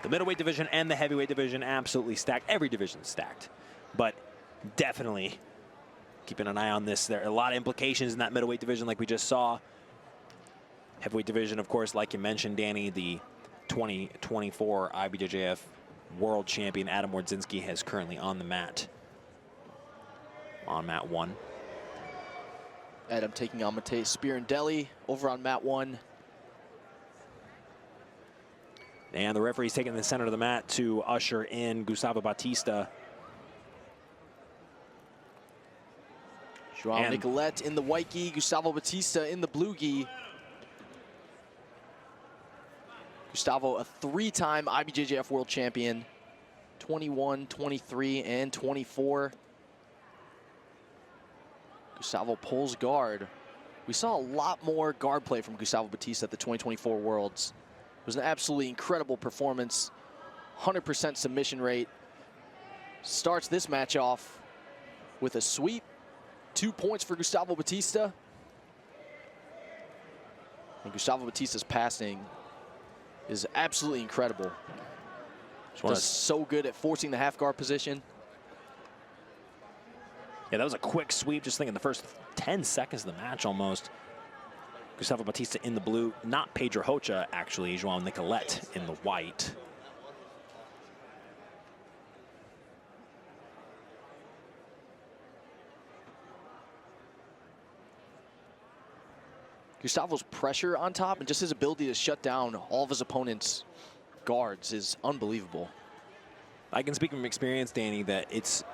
The middleweight division and the heavyweight division absolutely stacked. Every division is stacked. But definitely keeping an eye on this. There are a lot of implications in that middleweight division like we just saw. Heavyweight division, of course, like you mentioned, Danny, the 2024 IBJJF world champion Adam Wardzinski is currently on the mat. On mat 1. Adam taking on Matej Spirandelli over on mat 1. And the referee's taking the center of the mat to usher in Gustavo Batista. Joao Nicolite in the white gi, Gustavo Batista in the blue gi. Gustavo, a 3-time IBJJF world champion, 21, 23, and 24. Gustavo pulls guard. We saw a lot more guard play from Gustavo Batista at the 2024 Worlds. It was an absolutely incredible performance, 100% submission rate. Starts this match off with a sweep. 2 points for Gustavo Batista. And Gustavo Batista's passing is absolutely incredible. Just so good at forcing the half guard position. Yeah, that was a quick sweep, just thinking the first 10 seconds of the match almost. Gustavo Batista in the blue, not Pedro Rocha, actually, Joao Nicolite in the white. Gustavo's pressure on top and just his ability to shut down all of his opponent's guards is unbelievable. I can speak from experience, Danny, that it's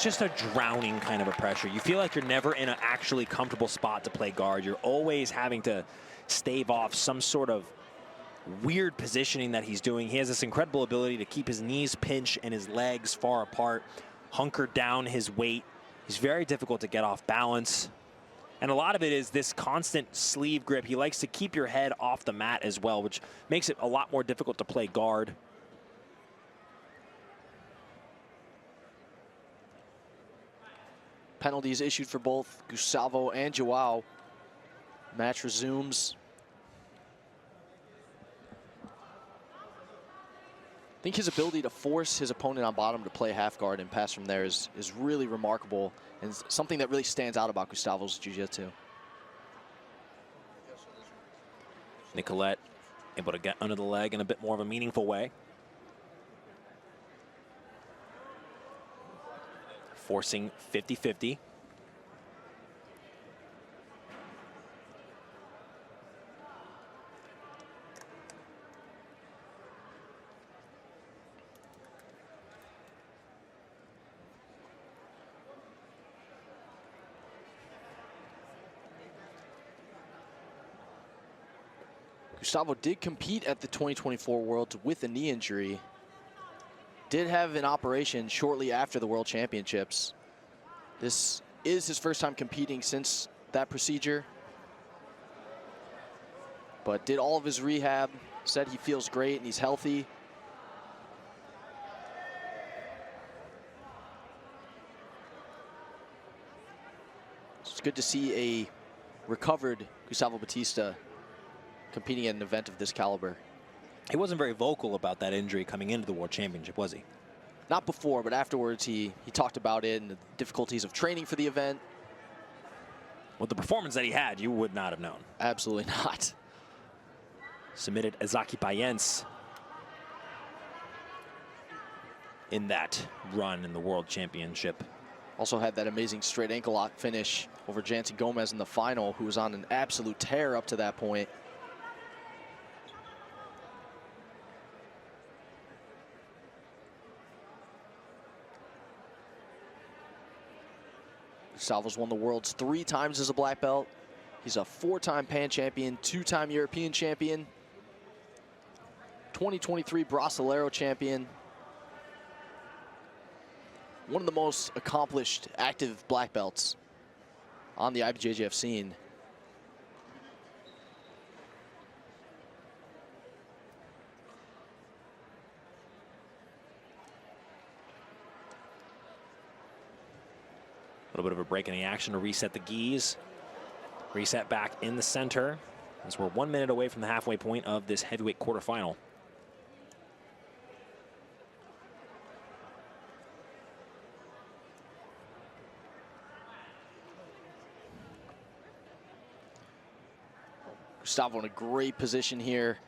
just a drowning kind of a pressure. You feel like you're never in an actually comfortable spot to play guard. You're always having to stave off some sort of weird positioning that he's doing. He has this incredible ability to keep his knees pinched and his legs far apart, hunker down his weight. He's very difficult to get off balance. And a lot of it is this constant sleeve grip. He likes to keep your head off the mat as well, which makes it a lot more difficult to play guard. Penalties issued for both Gustavo and Joao. Match resumes. I think his ability to force his opponent on bottom to play half guard and pass from there is really remarkable and something that really stands out about Gustavo's jiu-jitsu. Nicolite able to get under the leg in a bit more of a meaningful way. Forcing 50-50. Gustavo did compete at the 2024 Worlds with a knee injury. Did have an operation shortly after the World Championships. This is his first time competing since that procedure. But did all of his rehab, said he feels great and he's healthy. It's good to see a recovered Gustavo Batista competing at an event of this caliber. He wasn't very vocal about that injury coming into the World Championship, was he? Not before, but afterwards he talked about it and the difficulties of training for the event. With the performance that he had, you would not have known. Absolutely not. Submitted Azaki Payens in that run in the World Championship. Also had that amazing straight ankle lock finish over Jancy Gomez in the final, who was on an absolute tear up to that point. Gustavo's won the Worlds 3 times as a black belt. He's a 4-time Pan champion, 2-time European champion, 2023 Brasileiro champion. One of the most accomplished active black belts on the IBJJF scene. A little bit of a break in the action to reset the gis. Reset back in the center as we're 1 minute away from the halfway point of this heavyweight quarterfinal. Gustavo in a great position here.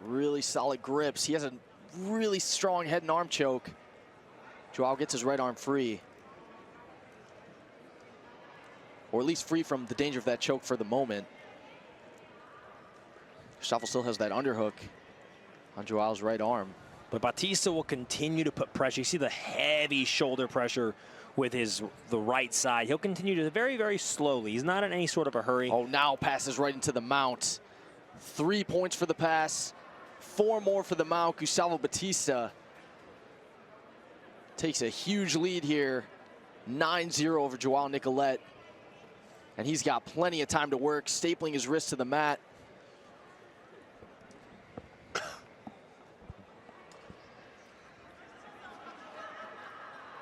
Really solid grips. He has a really strong head and arm choke. Joao gets his right arm free. Or at least free from the danger of that choke for the moment. Gustavo still has that underhook on Joao's right arm. But Batista will continue to put pressure. You see the heavy shoulder pressure with the right side. He'll continue to very, very slowly. He's not in any sort of a hurry. Oh, now passes right into the mount. 3 points for the pass, 4 more for the mount. Gustavo Batista takes a huge lead here, 9-0 over Joao Nicolite. And he's got plenty of time to work, stapling his wrist to the mat.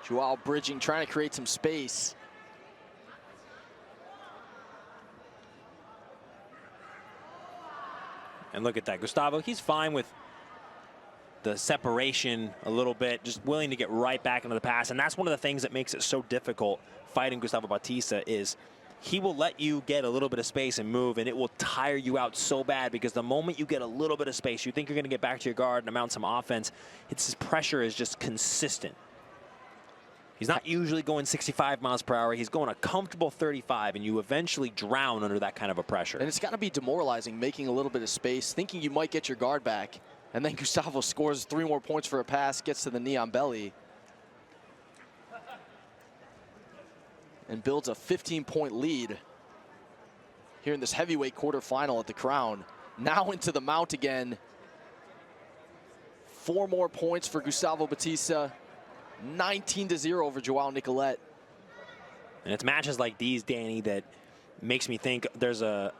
Joao bridging, trying to create some space. And look at that. Gustavo, he's fine with the separation a little bit, just willing to get right back into the pass. And that's one of the things that makes it so difficult fighting Gustavo Batista is he will let you get a little bit of space and move, and it will tire you out so bad because the moment you get a little bit of space, you think you're going to get back to your guard and mount some offense. His pressure is just consistent. He's not usually going 65 miles per hour. He's going a comfortable 35, and you eventually drown under that kind of a pressure. And it's got to be demoralizing, making a little bit of space, thinking you might get your guard back, and then Gustavo scores 3 more points for a pass, gets to the knee on belly, and builds a 15-point lead here in this heavyweight quarterfinal at the Crown. Now into the mount again. 4 more points for Gustavo Batista. 19-0 over Joao Nicolite. And it's matches like these, Danny, that makes me think there's a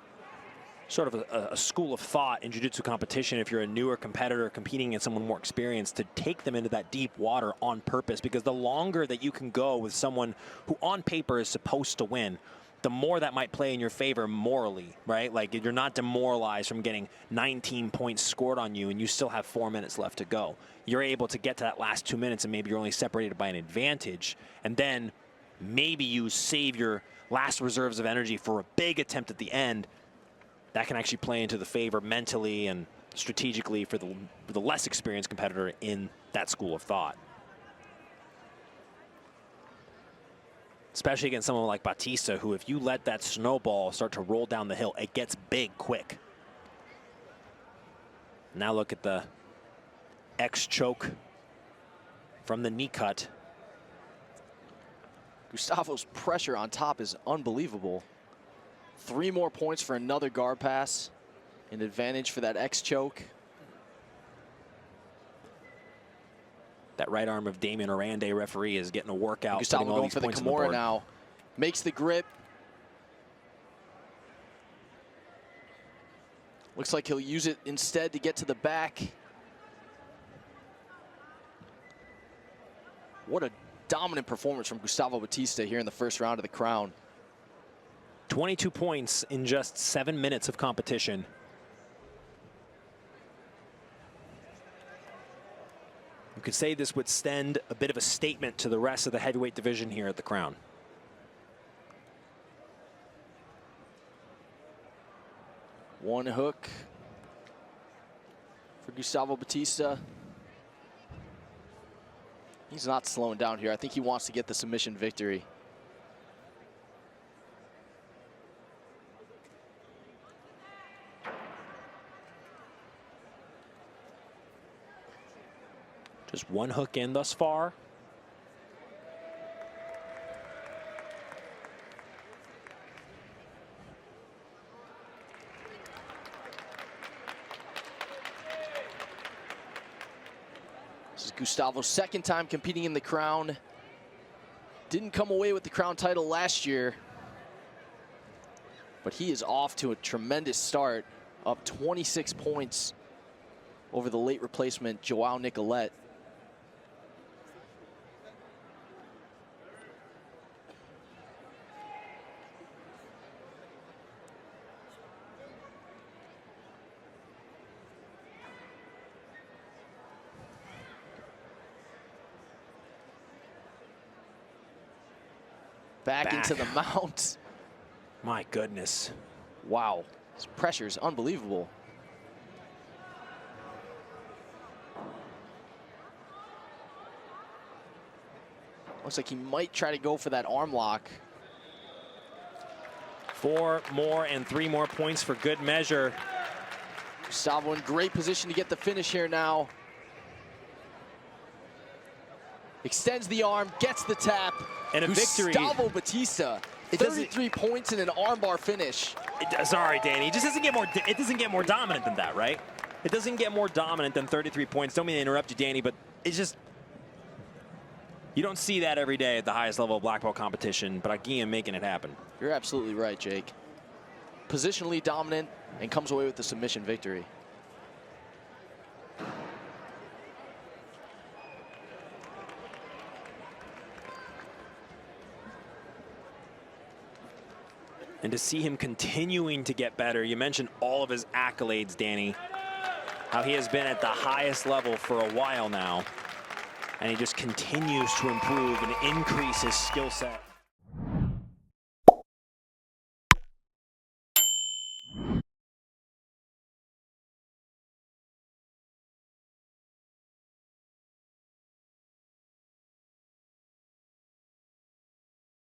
sort of a school of thought in jiu-jitsu competition if you're a newer competitor competing against someone more experienced to take them into that deep water on purpose, because the longer that you can go with someone who on paper is supposed to win, the more that might play in your favor morally, right? Like you're not demoralized from getting 19 points scored on you and you still have 4 minutes left to go. You're able to get to that last 2 minutes and maybe you're only separated by an advantage. And then maybe you save your last reserves of energy for a big attempt at the end. That can actually play into the favor mentally and strategically for the less experienced competitor in that school of thought. Especially against someone like Batista, who if you let that snowball start to roll down the hill, it gets big quick. Now look at the X choke from the knee cut. Gustavo's pressure on top is unbelievable. 3 more points for another guard pass. An advantage for that X choke. That right arm of Damien Arande, referee, is getting a workout. Gustavo going for the Kimura now. Makes the grip. Looks like he'll use it instead to get to the back. What a dominant performance from Gustavo Batista here in the first round of the Crown. 22 points in just 7 minutes of competition. You could say this would send a bit of a statement to the rest of the heavyweight division here at the Crown. One hook for Gustavo Batista. He's not slowing down here. I think he wants to get the submission victory. Just one hook in thus far. This is Gustavo's second time competing in the Crown. Didn't come away with the Crown title last year, but he is off to a tremendous start, up 26 points over the late replacement Joao Nicolite. Back into the mount. My goodness. Wow, this pressure is unbelievable. Looks like he might try to go for that arm lock. 4 more and 3 more points for good measure. Gustavo in great position to get the finish here now. Extends the arm, gets the tap. And a victory. Gustavo Batista, 33 points in an armbar finish. Sorry, Danny. It just doesn't get more. It doesn't get more dominant than that, right? It doesn't get more dominant than 33 points. Don't mean to interrupt you, Danny, but it's just you don't see that every day at the highest level of black belt competition. But again, making it happen. You're absolutely right, Jake. Positionally dominant and comes away with the submission victory. And to see him continuing to get better, you mentioned all of his accolades, Danny. How he has been at the highest level for a while now. And he just continues to improve and increase his skill set.